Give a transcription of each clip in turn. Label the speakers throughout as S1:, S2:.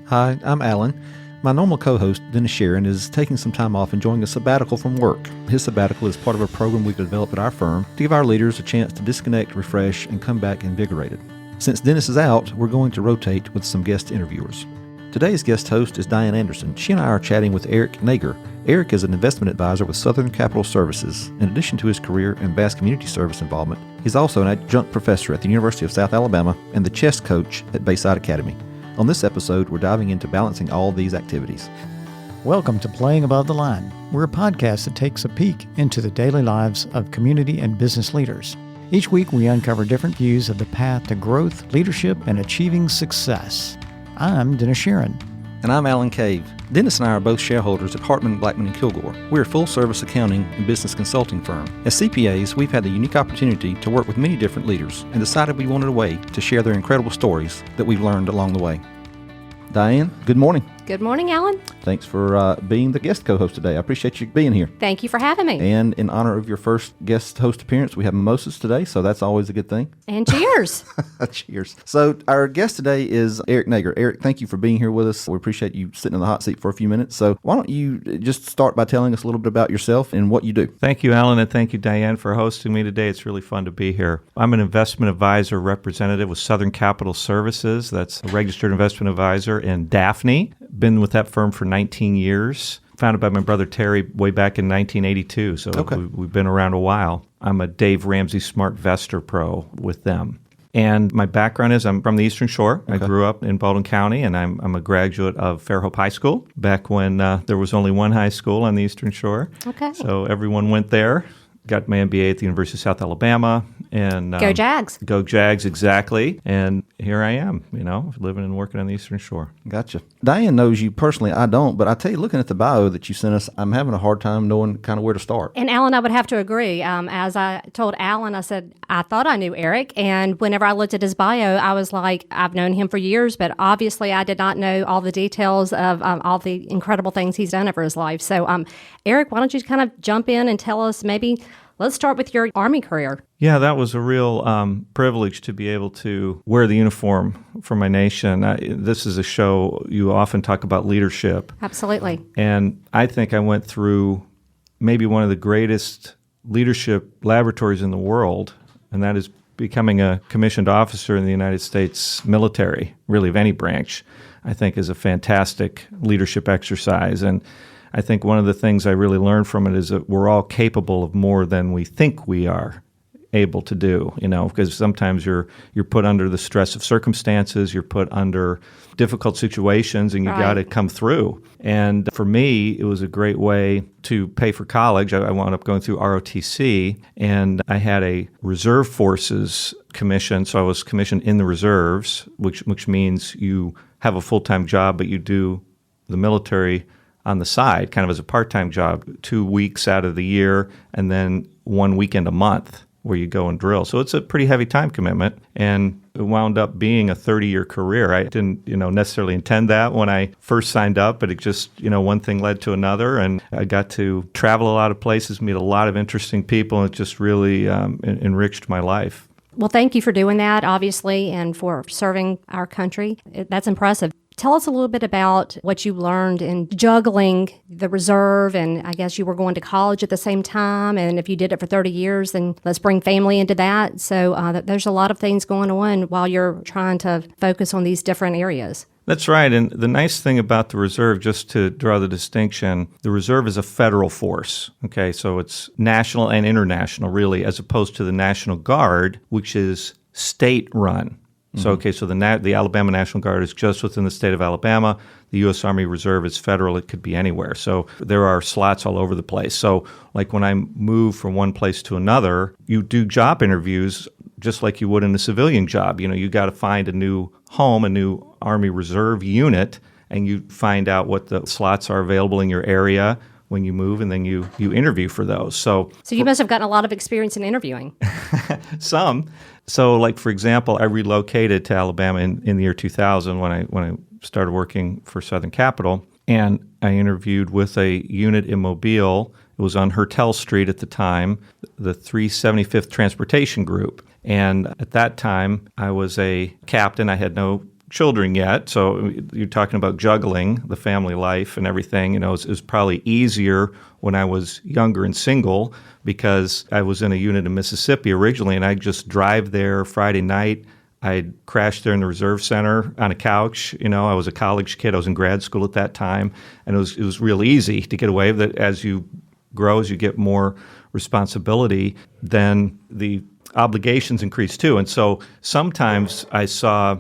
S1: Hi, I'm Alan. My normal co-host, Dennis Sharon, is taking some time off enjoying a sabbatical from work. His sabbatical is part of a program we've developed at our firm to give our leaders a chance to disconnect, refresh, and come back invigorated. Since Dennis is out, we're going to rotate with some guest interviewers. Today's guest host is Diane Anderson. She and I are chatting with Eric Nager. Eric is an investment advisor with Southern Capital Services. In addition to his career and vast community service involvement, he's also an adjunct professor at the University of South Alabama and the chess coach at Bayside Academy. On this episode, we're diving into balancing all these activities.
S2: Welcome to Playing Above the Line. We're a podcast that takes a peek into the daily lives of community and business leaders. Each week, we uncover different views of the path to growth, leadership, and achieving success. I'm Dennis Sharon.
S1: And I'm Alan Cave. Dennis and I are both shareholders at Hartman, Blackman & Kilgore. We're a full-service accounting and business consulting firm. As CPAs, we've had the unique opportunity to work with many different leaders and decided we wanted a way to share their incredible stories that we've learned along the way. Diane, good morning.
S3: Good morning, Alan.
S1: Thanks for being the guest co-host today. I appreciate you being here.
S3: Thank you for having me.
S1: And in honor of your first guest host appearance, we have mimosas today, so that's always a good thing.
S3: And cheers.
S1: Cheers. So our guest today is Eric Nager. Eric, thank you for being here with us. We appreciate you sitting in the hot seat for a few minutes. So why don't you just start by telling us a little bit about yourself and what you do?
S4: Thank you, Alan, and thank you, Diane, for hosting me today. It's really fun to be here. I'm an investment advisor representative with Southern Capital Services. That's a registered investment advisor in Daphne. Been with that firm for 19 years. Founded by my brother Terry way back in 1982, so we've been around a while. I'm a Dave Ramsey Smart Vestor Pro with them. And my background is I'm from the Eastern Shore. I grew up in Baldwin County, and I'm a graduate of Fairhope High School, back when there was only one high school on the Eastern Shore.
S3: Okay.
S4: So everyone went there. Got my MBA at the University of South Alabama. And
S3: Go Jags.
S4: Go Jags, exactly. And here I am, living and working on the Eastern Shore.
S1: Gotcha. Diane knows you personally. I don't, but I tell you, looking at the bio that you sent us, I'm having a hard time knowing kind of where to start.
S3: And Alan, I would have to agree. As I told Alan, I said, I thought I knew Eric. And whenever I looked at his bio, I was like, I've known him for years, but obviously I did not know all the details of all the incredible things he's done over his life. So, Eric, why don't you kind of jump in and tell us let's start with your Army career.
S4: Yeah, that was a real privilege to be able to wear the uniform for my nation. This is a show you often talk about leadership.
S3: Absolutely.
S4: And I think I went through maybe one of the greatest leadership laboratories in the world, and that is becoming a commissioned officer in the United States military, really of any branch, I think is a fantastic leadership exercise. And I think one of the things I really learned from it is that we're all capable of more than we think we are able to do, because sometimes you're put under the stress of circumstances, you're put under difficult situations, and you got to come through. And for me, it was a great way to pay for college. I wound up going through ROTC, and I had a reserve forces commission, so I was commissioned in the reserves, which means you have a full-time job, but you do the military on the side, kind of as a part-time job, 2 weeks out of the year, and then 1 weekend a month where you go and drill. So it's a pretty heavy time commitment, and it wound up being a 30-year career. I didn't, necessarily intend that when I first signed up, but it just, one thing led to another, and I got to travel a lot of places, meet a lot of interesting people, and it just really enriched my life.
S3: Well, thank you for doing that, obviously, and for serving our country. That's impressive. Tell us a little bit about what you learned in juggling the reserve, and I guess you were going to college at the same time, and if you did it for 30 years, then let's bring family into that. So there's a lot of things going on while you're trying to focus on these different areas.
S4: That's right, and the nice thing about the reserve, just to draw the distinction, the reserve is a federal force, okay? So it's national and international, really, as opposed to the National Guard, which is state-run. So, so the Alabama National Guard is just within the state of Alabama. The U.S. Army Reserve is federal. It could be anywhere. So there are slots all over the place. So like when I move from one place to another, you do job interviews just like you would in a civilian job. You got to find a new home, a new Army Reserve unit, and you find out what the slots are available in your area when you move, and then you interview for those. So
S3: you must have gotten a lot of experience in interviewing.
S4: Some. So, like, for example, I relocated to Alabama in the year 2000 when I started working for Southern Capital, and I interviewed with a unit in Mobile. It was on Hertel Street at the time, the 375th Transportation Group. And at that time, I was a captain. I had no children yet, so you're talking about juggling the family life and everything. It was probably easier when I was younger and single because I was in a unit in Mississippi originally, and I'd just drive there Friday night. I'd crash there in the Reserve Center on a couch. I was a college kid. I was in grad school at that time, and it was real easy to get away with it. As you grow, as you get more responsibility, then the obligations increase too. And so sometimes I saw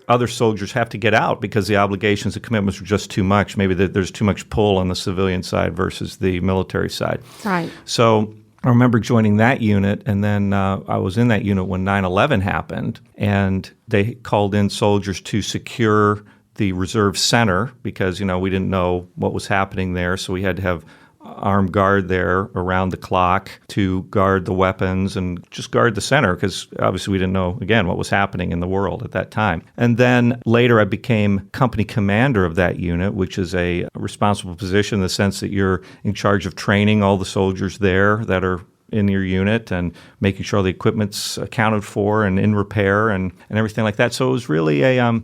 S4: other soldiers have to get out because the obligations and commitments were just too much. Maybe there's too much pull on the civilian side versus the military side.
S3: Right.
S4: So I remember joining that unit, and then I was in that unit when 9/11 happened, and they called in soldiers to secure the reserve center because, we didn't know what was happening there, so we had to have armed guard there around the clock to guard the weapons and just guard the center because obviously we didn't know, again, what was happening in the world at that time. And then later I became company commander of that unit, which is a responsible position in the sense that you're in charge of training all the soldiers there that are in your unit and making sure the equipment's accounted for and in repair and everything like that. So it was really a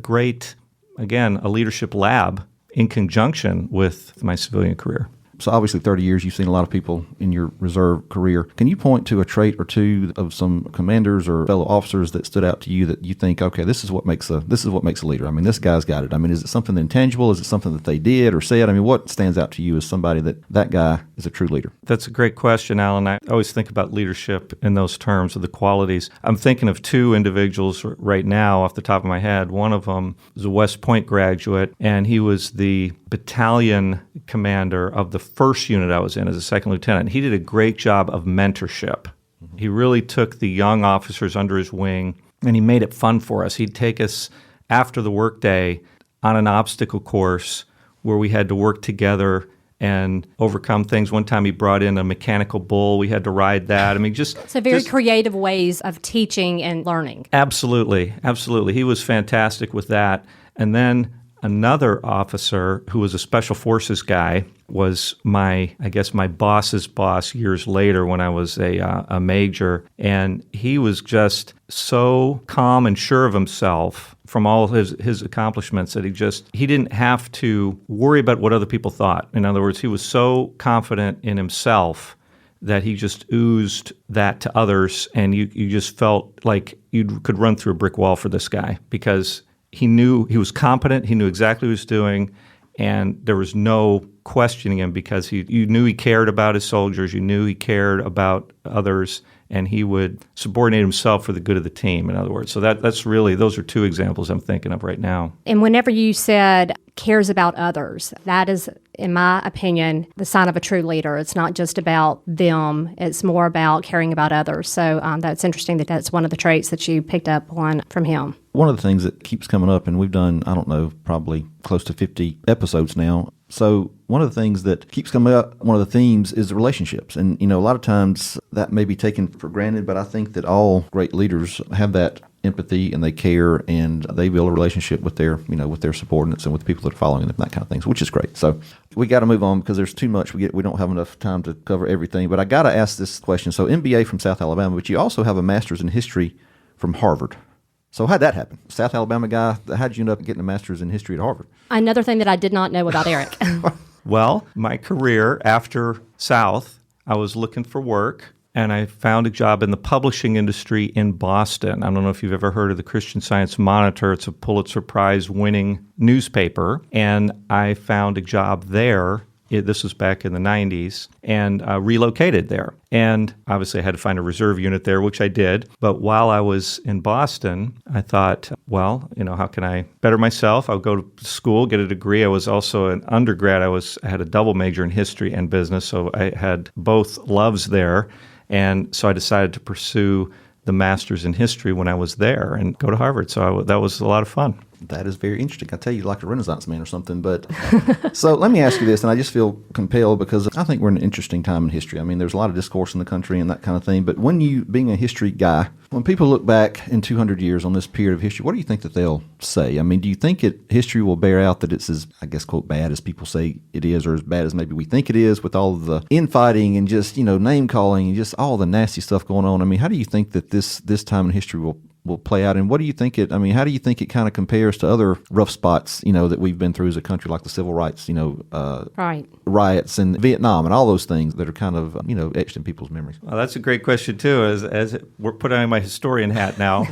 S4: great, again, a leadership lab in conjunction with my civilian career.
S1: So obviously 30 years, you've seen a lot of people in your reserve career. Can you point to a trait or two of some commanders or fellow officers that stood out to you that you think, okay, this is what makes a leader? I mean, this guy's got it. I mean, is it something intangible? Is it something that they did or said? I mean, what stands out to you as somebody that guy is a true leader?
S4: That's a great question, Alan. I always think about leadership in those terms of the qualities. I'm thinking of two individuals right now off the top of my head. One of them is a West Point graduate, and he was the battalion commander of the first unit I was in as a second lieutenant. He did a great job of mentorship. He really took the young officers under his wing, and he made it fun for us. He'd take us after the workday on an obstacle course where we had to work together and overcome things. One time he brought in a mechanical bull. We had to ride that. I mean,
S3: So very creative ways of teaching and learning.
S4: Absolutely. He was fantastic with that. And then another officer who was a special forces guy was my boss's boss years later when I was a major. And he was just so calm and sure of himself from all his accomplishments that he didn't have to worry about what other people thought. In other words, he was so confident in himself that he just oozed that to others. And you just felt like you could run through a brick wall for this guy because he knew he was competent, he knew exactly what he was doing, and there was no questioning him because you knew he cared about his soldiers, you knew he cared about others, and he would subordinate himself for the good of the team, in other words. So that's really, those are two examples I'm thinking of right now.
S3: And whenever you said cares about others, that is, in my opinion, the sign of a true leader. It's not just about them. It's more about caring about others. So that's interesting that that's one of the traits that you picked up on from him.
S1: One of the things that keeps coming up, and we've done, I don't know, probably close to 50 episodes now. So one of the things that keeps coming up, one of the themes is the relationships. And, a lot of times that may be taken for granted, but I think that all great leaders have that empathy and they care and they build a relationship with their, with their subordinates and with the people that are following them, that kind of things, which is great. So we got to move on because there's too much. We don't have enough time to cover everything, but I got to ask this question. So MBA from South Alabama, but you also have a master's in history from Harvard. So how'd that happen? South Alabama guy, how'd you end up getting a master's in history at Harvard?
S3: Another thing that I did not know about Eric.
S4: Well, my career after South, I was looking for work, and I found a job in the publishing industry in Boston. I don't know if you've ever heard of the Christian Science Monitor. It's a Pulitzer Prize-winning newspaper, and I found a job there. This was back in the 90s, and relocated there. And obviously I had to find a reserve unit there, which I did. But while I was in Boston, I thought, well, how can I better myself? I'll go to school, get a degree. I was also an undergrad. I had a double major in history and business, so I had both loves there. And so I decided to pursue the master's in history when I was there and go to Harvard. So that was a lot of fun.
S1: That is very interesting. I tell you, like a Renaissance man or something. But so let me ask you this, and I just feel compelled because I think we're in an interesting time in history. I mean, there's a lot of discourse in the country and that kind of thing. But when you, being a history guy, when people look back in 200 years on this period of history, what do you think that they'll say? I mean, do you think history will bear out that it's as, I guess, quote, bad as people say it is, or as bad as maybe we think it is, with all of the infighting and just, name calling and just all the nasty stuff going on? I mean, how do you think that this time in history will will play out. And what do you think how do you think it kind of compares to other rough spots, that we've been through as a country, like the civil rights,
S3: Right.
S1: riots and Vietnam and all those things that are kind of, etched in people's memories?
S4: Well, that's a great question, too, as we're putting on my historian hat now.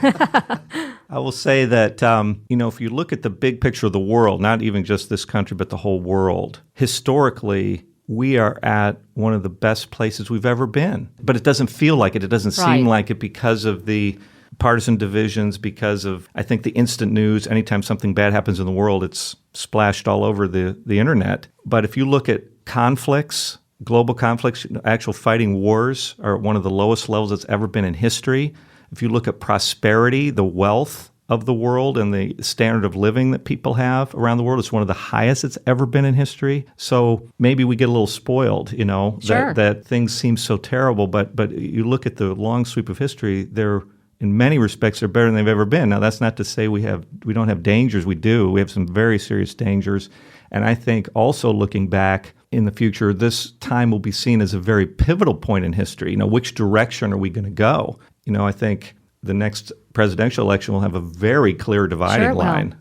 S4: I will say that, if you look at the big picture of the world, not even just this country, but the whole world, historically, we are at one of the best places we've ever been. But it doesn't feel like it. It doesn't seem like it because of the partisan divisions, because of, I think, the instant news. Anytime something bad happens in the world, it's splashed all over the internet. But if you look at conflicts, global conflicts, actual fighting wars are at one of the lowest levels it's ever been in history. If you look at prosperity, the wealth of the world and the standard of living that people have around the world, it's one of the highest it's ever been in history. So maybe we get a little spoiled,
S3: Sure.
S4: that things seem so terrible. But you look at the long sweep of history, they're in many respects they're better than they've ever been. Now that's not to say we don't have dangers. We do. We have some very serious dangers. And I think also looking back in the future, this time will be seen as a very pivotal point in history. Which direction are we going to go? I think the next presidential election will have a very clear dividing line,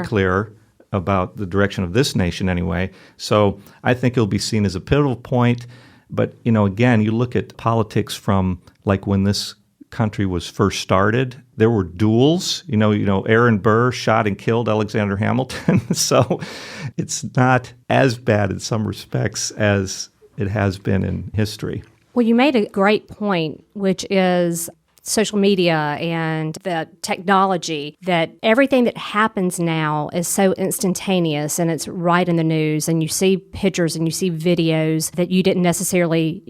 S4: clear about the direction of this nation anyway. So I think it'll be seen as a pivotal point. But, again, you look at politics from like when this country was first started, there were duels. Aaron Burr shot and killed Alexander Hamilton. So it's not as bad in some respects as it has been in history.
S3: Well, you made a great point, which is social media and the technology, that everything that happens now is so instantaneous and it's right in the news, and you see pictures and you see videos that you didn't necessarily,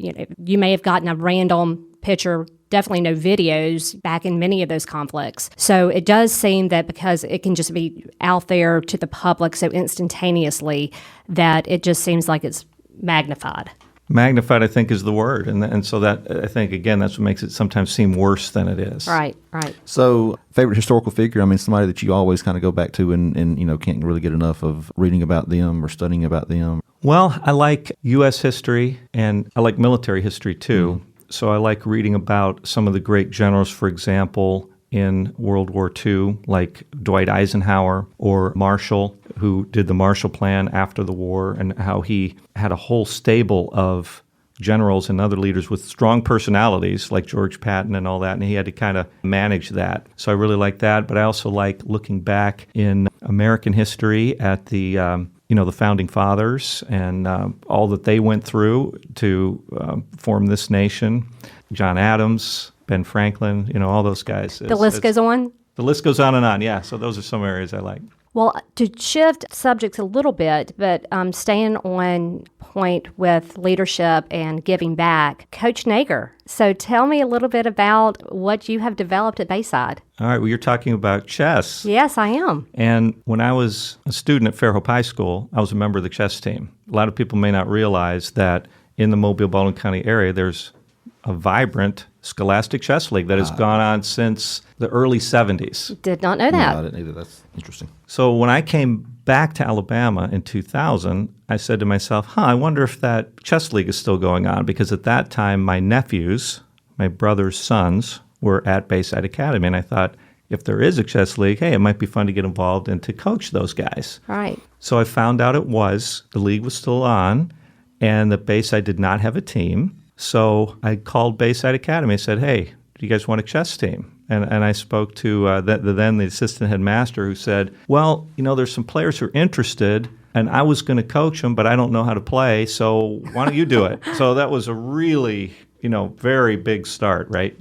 S3: you may have gotten a random picture, definitely no videos back in many of those conflicts. So it does seem that because it can just be out there to the public so instantaneously, that it just seems like it's magnified.
S4: Magnified, I think, is the word. And so that, I think, again, that's what makes it sometimes seem worse than it is.
S3: Right.
S1: So, favorite historical figure? Somebody that you always kind of go back to and can't really get enough of reading about them or studying about them?
S4: Well, I like U.S. history, and I like military history, too. So I like reading about some of the great generals, for example, in World War II, like Dwight Eisenhower or Marshall, who did the Marshall Plan after the war, and how he had a whole stable of generals and other leaders with strong personalities like George Patton and all that, and he had to kind of manage that. So I really like that, but I also like looking back in American history at the the Founding Fathers and all that they went through to form this nation. John Adams, Ben Franklin, all those guys.
S3: The list goes on?
S4: The list goes on and on, yeah. So those are some areas I like.
S3: Well, to shift subjects a little bit, but staying on point with leadership and giving back, Coach Nager. So tell me a little bit about what you have developed at Bayside.
S4: All right, well, you're talking about chess.
S3: Yes, I am.
S4: And when I was a student at Fairhope High School, I was a member of the chess team. A lot of people may not realize that in the Mobile-Baldwin County area, there's a vibrant scholastic chess league that has gone on since the early 70s.
S3: Did not know that.
S1: No, I didn't either. That's interesting.
S4: So when I came back to Alabama in 2000, I said to myself, I wonder if that chess league is still going on, because at that time my nephews, my brother's sons, were at Bayside Academy, and I thought, if there is a chess league, hey, it might be fun to get involved and to coach those guys.
S3: Right.
S4: So I found out the league was still on, and that Bayside did not have a team. So I called Bayside Academy and said, hey, do you guys want a chess team? And I spoke to the assistant headmaster, who said, well, there's some players who are interested, and I was going to coach them, but I don't know how to play, so why don't you do it? So that was a really, very big start, right?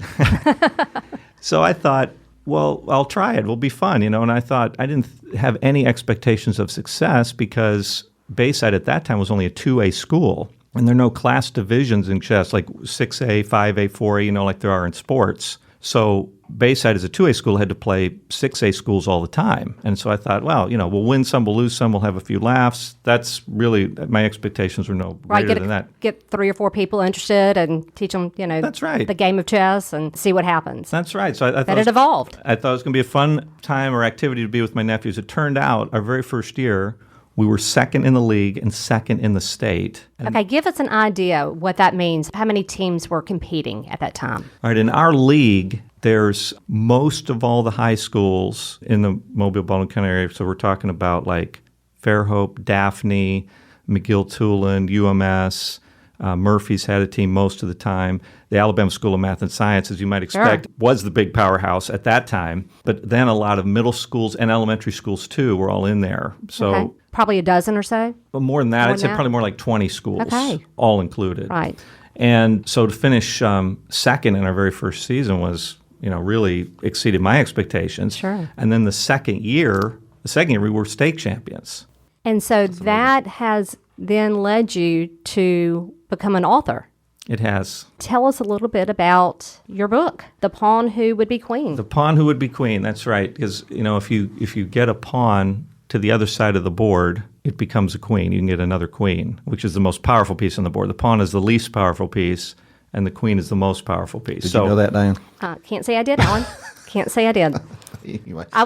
S4: So I thought, well, I'll try it. It'll be fun, and I thought I didn't have any expectations of success, because Bayside at that time was only a 2A school. And there are no class divisions in chess, like 6A, 5A, 4A, like there are in sports. So Bayside as a 2A school had to play 6A schools all the time. And so I thought, well, we'll win some, we'll lose some, we'll have a few laughs. That's really, my expectations were no greater than that.
S3: Get 3 or 4 people interested and teach them,
S4: That's right.
S3: the game of chess and see what happens.
S4: That's right. So I thought
S3: it evolved.
S4: I thought it was going to be a fun time or activity to be with my nephews. It turned out our very first year, We were second in the league and second in the state. And
S3: Okay, give us an idea what that means. How many teams were competing at that time?
S4: all right, in our league, there's most of all the high schools in the Mobile, Baldwin County area. So we're talking about like Fairhope, Daphne, McGill-Toolen, UMS. Murphy's had a team most of the time. The Alabama School of Math and Science, as you might expect, was the big powerhouse at that time. But then a lot of middle schools and elementary schools, too, were all in there. So
S3: Okay. Probably a dozen or so?
S4: Well, more than that.
S3: More
S4: I'd say
S3: than that?
S4: probably more like 20 schools,
S3: Okay.
S4: all included.
S3: Right.
S4: And so to finish second in our very first season was, really exceeded my expectations.
S3: Sure.
S4: And then the second year we were state champions.
S3: And so that has then led you to become an author.
S4: It has.
S3: Tell us a little bit about your book, The Pawn Who Would Be Queen.
S4: The pawn who would be queen. That's right. Because, if you get a pawn to the other side of the board, it becomes a queen. You can get another queen, which is the most powerful piece on the board. The pawn is the least powerful piece, and the queen is the most powerful piece.
S1: Did you know that, Diane?
S3: Can't say I did, Alan. Can't say I did.
S1: Anyway,
S3: I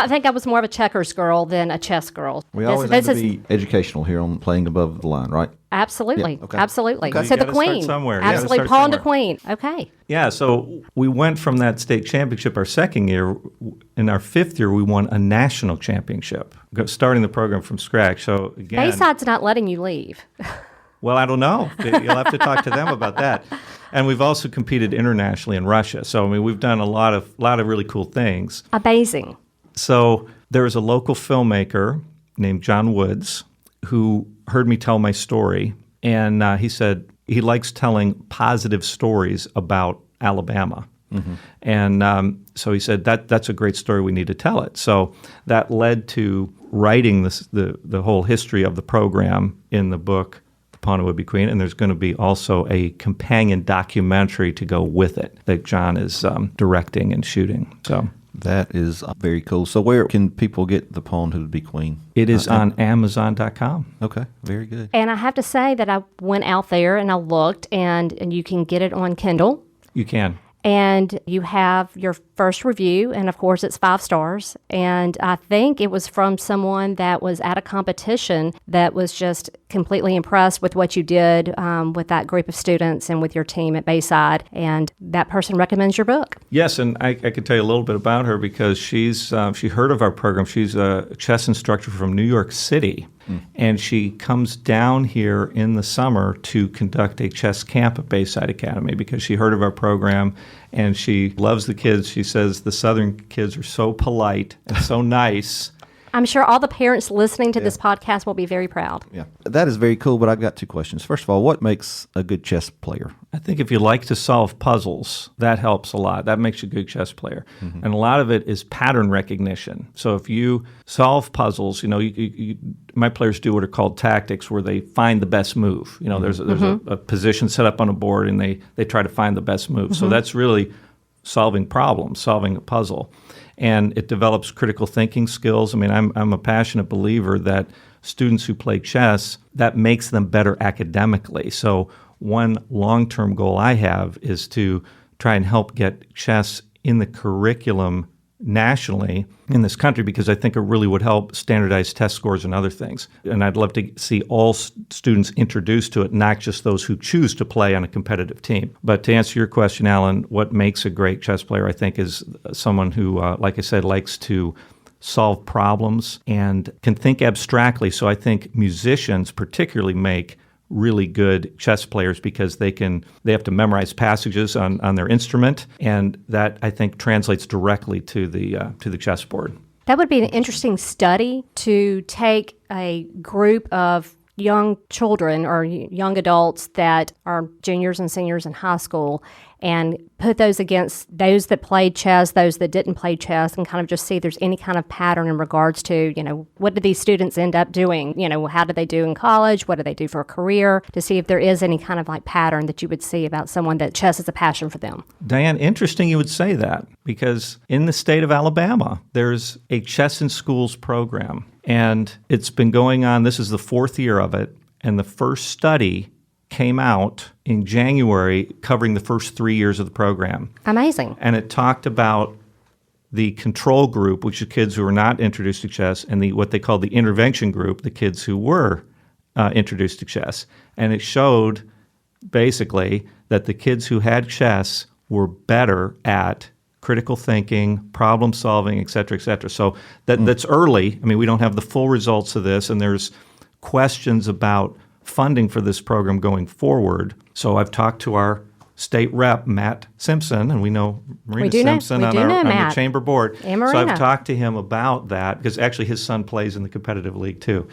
S3: think I was more of a checkers girl than a chess girl.
S1: we always have to be educational here on playing above the line, right?
S3: Absolutely.
S1: Yeah, okay.
S3: absolutely.
S1: Okay.
S3: So
S4: You
S3: the
S4: gotta start
S3: queen.
S4: somewhere. You gotta
S3: Absolutely.
S4: start
S3: Pawn to
S4: somewhere.
S3: queen. Okay.
S4: Yeah, so we went from that state championship our second year. In our fifth year, we won a national championship, starting the program from scratch. So again,
S3: Bayside's not letting you leave.
S4: well, I don't know. You'll have to talk to them about that. And we've also competed internationally in Russia. So we've done a lot of really cool things.
S3: Amazing.
S4: So there was a local filmmaker named John Woods who heard me tell my story, and he said he likes telling positive stories about Alabama. Mm-hmm. And so he said, that's a great story. We need to tell it. So that led to writing the whole history of the program in the book, The Pawn Who Would Be Queen. And there's going to be also a companion documentary to go with it that John is directing and shooting. So
S1: That is very cool. So where can people get The Pawn Who Would Be Queen?
S4: it is on Amazon.com.
S1: Okay, very good.
S3: And I have to say that I went out there and I looked, and you can get it on Kindle.
S4: You can.
S3: And you have your first review, and of course it's 5 stars. And I think it was from someone that was at a competition that was just completely impressed with what you did with that group of students and with your team at Bayside. And that person recommends your book.
S4: Yes, and I could tell you a little bit about her because she heard of our program. She's a chess instructor from New York City. And she comes down here in the summer to conduct a chess camp at Bayside Academy because she heard of our program and she loves the kids. She says the Southern kids are so polite and so nice.
S3: I'm sure all the parents listening to this podcast will be very proud.
S1: Yeah, that is very cool, but I've got 2 questions. First of all, what makes a good chess player?
S4: I think if you like to solve puzzles, that helps a lot. That makes you a good chess player. Mm-hmm. And a lot of it is pattern recognition. So if you solve puzzles, my players do what are called tactics, where they find the best move. There's a position set up on a board, and they try to find the best move. Mm-hmm. So that's really solving problems, solving a puzzle. And it develops critical thinking skills. I'm a passionate believer that students who play chess, that makes them better academically. So one long-term goal I have is to try and help get chess in the curriculum nationally in this country, because I think it really would help standardize test scores and other things. And I'd love to see all students introduced to it, not just those who choose to play on a competitive team. But to answer your question, Alan, what makes a great chess player, I think, is someone who, like I said, likes to solve problems and can think abstractly. So I think musicians particularly make really good chess players because they have to memorize passages on their instrument, and that I think translates directly to the chessboard.
S3: That would be an interesting study to take a group of young children or young adults that are juniors and seniors in high school and put those against those that played chess, those that didn't play chess, and kind of just see if there's any kind of pattern in regards to, what did these students end up doing? How did they do in college? What did they do for a career? To see if there is any kind of pattern that you would see about someone that chess is a passion for them.
S4: Diane, interesting you would say that, because in the state of Alabama, there's a chess in schools program, and it's been going on. This is the 4th year of it, and the first study came out in January covering the first 3 years of the program.
S3: Amazing.
S4: And it talked about the control group, which are kids who were not introduced to chess, and what they called the intervention group, the kids who were introduced to chess. And it showed basically that the kids who had chess were better at critical thinking, problem solving, et cetera, et cetera. So that's early. I mean, we don't have the full results of this, and there's questions about funding for this program going forward. So I've talked to our state rep, Matt Simpson, and we know Marina Simpson on the chamber board.
S3: And
S4: so
S3: Marina.
S4: I've talked to him about that because actually his son plays in the competitive league too.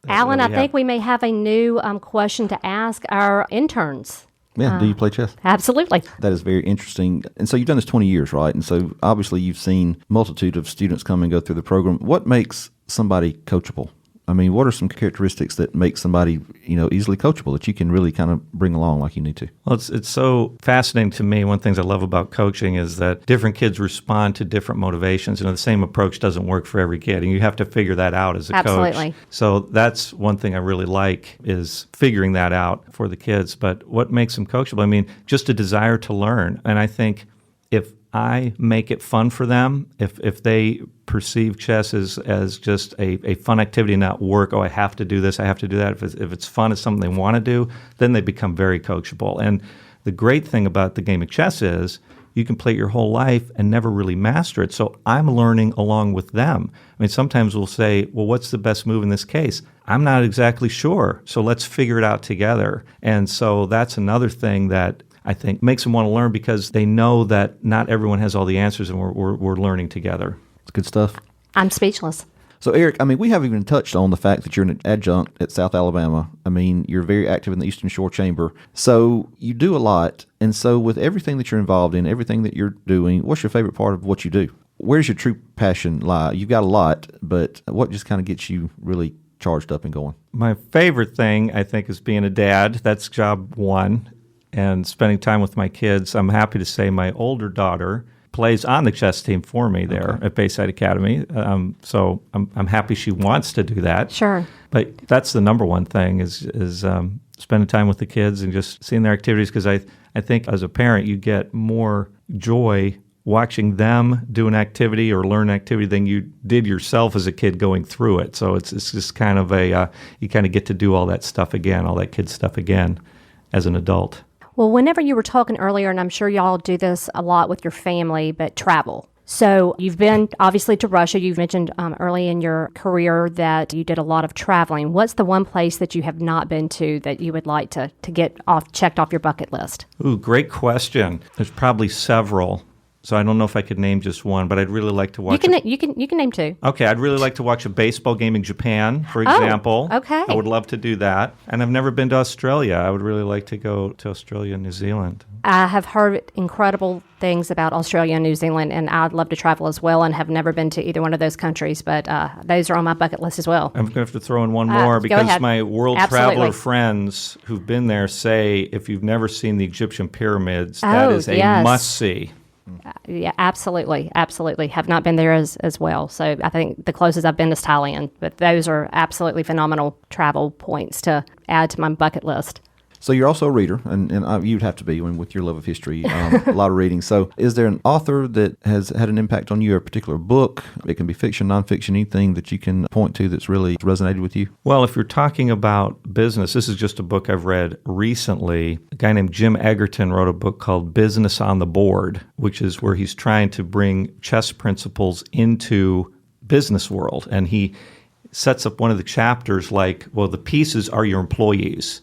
S3: Alan, I think we may have a new question to ask our interns.
S1: Yeah, do you play chess?
S3: Absolutely.
S1: That is very interesting. And so you've done this 20 years, right? And so obviously you've seen multitude of students come and go through the program. What makes somebody coachable? I mean, what are some characteristics that make somebody, easily coachable that you can really kind of bring along like you need to?
S4: Well, it's so fascinating to me. One of the things I love about coaching is that different kids respond to different motivations. The same approach doesn't work for every kid, and you have to figure that out as a coach.
S3: Absolutely.
S4: So that's one thing I really like is figuring that out for the kids. But what makes them coachable? I mean, just a desire to learn. And I think if I make it fun for them, if they perceive chess as just a fun activity, not work, I have to do this, I have to do that. If it's fun, it's something they want to do, then they become very coachable. And the great thing about the game of chess is you can play it your whole life and never really master it. So I'm learning along with them. I mean, sometimes we'll say, well, what's the best move in this case? I'm not exactly sure, so let's figure it out together. And so that's another thing that I think makes them want to learn because they know that not everyone has all the answers and we're learning together.
S1: It's good stuff.
S3: I'm speechless.
S1: So, Eric, I mean, we haven't even touched on the fact that you're an adjunct at South Alabama. I mean, you're very active in the Eastern Shore Chamber. So you do a lot. And so with everything that you're involved in, everything that you're doing, what's your favorite part of what you do? Where's your true passion lie? You've got a lot, but what just kind of gets you really charged up and going?
S4: My favorite thing, I think, is being a dad. That's job one. And spending time with my kids. I'm happy to say my older daughter plays on the chess team for me there at Bayside Academy. So I'm happy she wants to do that.
S3: Sure.
S4: But that's the number one thing is spending time with the kids and just seeing their activities because I think as a parent you get more joy watching them do an activity or learn an activity than you did yourself as a kid going through it. So it's just kind of you kind of get to do all that stuff again, all that kid stuff again as an adult.
S3: Well, whenever you were talking earlier, and I'm sure y'all do this a lot with your family, but travel. So you've been obviously to Russia. You've mentioned early in your career that you did a lot of traveling. What's the one place that you have not been to that you would like to get checked off your bucket list?
S4: Ooh, great question. There's probably several. So I don't know if I could name just one, but I'd really like to watch.
S3: You can name two.
S4: Okay, I'd really like to watch a baseball game in Japan, for example.
S3: Okay.
S4: I would love to do that. And I've never been to Australia. I would really like to go to Australia and New Zealand.
S3: I have heard incredible things about Australia and New Zealand, and I'd love to travel as well and have never been to either one of those countries, but those are on my bucket list as well.
S4: I'm going to have to throw in one more because
S3: ahead.
S4: my world
S3: Absolutely.
S4: traveler friends who've been there say if you've never seen the Egyptian pyramids, that is a
S3: yes.
S4: must-see.
S3: Yeah, absolutely. Have not been there as well. So I think the closest I've been is Thailand, but those are absolutely phenomenal travel points to add to my bucket list.
S1: So you're also a reader, and you'd have to be with your love of history, a lot of reading. So is there an author that has had an impact on you, a particular book? It can be fiction, nonfiction, anything that you can point to that's really resonated with you?
S4: Well, if you're talking about business, this is just a book I've read recently. A guy named Jim Egerton wrote a book called Business on the Board, which is where he's trying to bring chess principles into business world. And he sets up one of the chapters like, well, the pieces are your employees.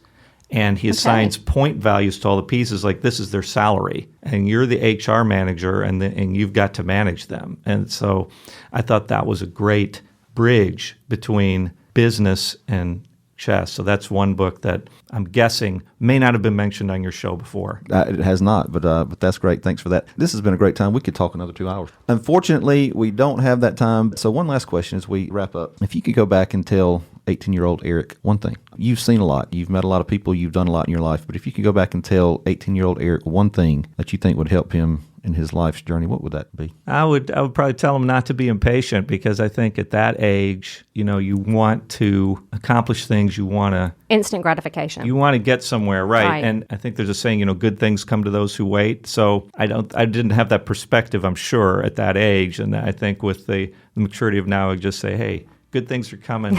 S4: And he assigns point values to all the pieces, like this is their salary, and you're the HR manager, and you've got to manage them. And so I thought that was a great bridge between business and chess. So that's one book that I'm guessing may not have been mentioned on your show before.
S1: It has not, but that's great. Thanks for that. This has been a great time. We could talk another 2 hours. Unfortunately, we don't have that time. So one last question as we wrap up. If you could go back and tell 18-year-old Eric one thing. You've seen a lot. You've met a lot of people. You've done a lot in your life. But if you could go back and tell 18-year-old Eric one thing that you think would help him in his life's journey, what would that be?
S4: I would probably tell him not to be impatient, because I think at that age, you want to accomplish things. You want to
S3: Instant gratification.
S4: get somewhere, right?
S3: Right.
S4: And I think there's a saying, good things come to those who wait. So I didn't have that perspective, I'm sure, at that age. And I think with the maturity of now, I just say, hey, good things are coming.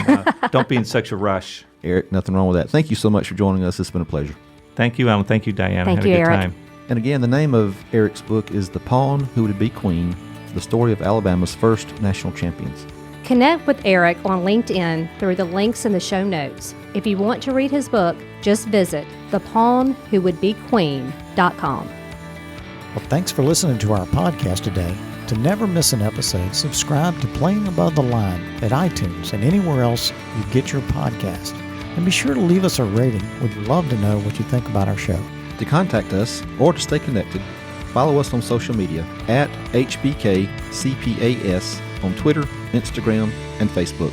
S4: Don't be in such a rush.
S1: Eric, nothing wrong with that. Thank you so much for joining us. It's been a pleasure.
S4: Thank you, Alan. Thank you, Diane.
S3: Thank
S4: I had
S3: you,
S4: a good
S3: Eric.
S4: time.
S1: And again, the name of Eric's book is The Pawn Who Would Be Queen, the story of Alabama's first national champions.
S3: Connect with Eric on LinkedIn through the links in the show notes. If you want to read his book, just visit thepawnwhowouldbequeen.com.
S2: Well, thanks for listening to our podcast today. To never miss an episode, subscribe to Playing Above the Line at iTunes and anywhere else you get your podcast. And be sure to leave us a rating. We'd love to know what you think about our show.
S1: To contact us or to stay connected, follow us on social media at HBKCPAS on Twitter, Instagram, and Facebook.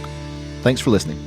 S1: Thanks for listening.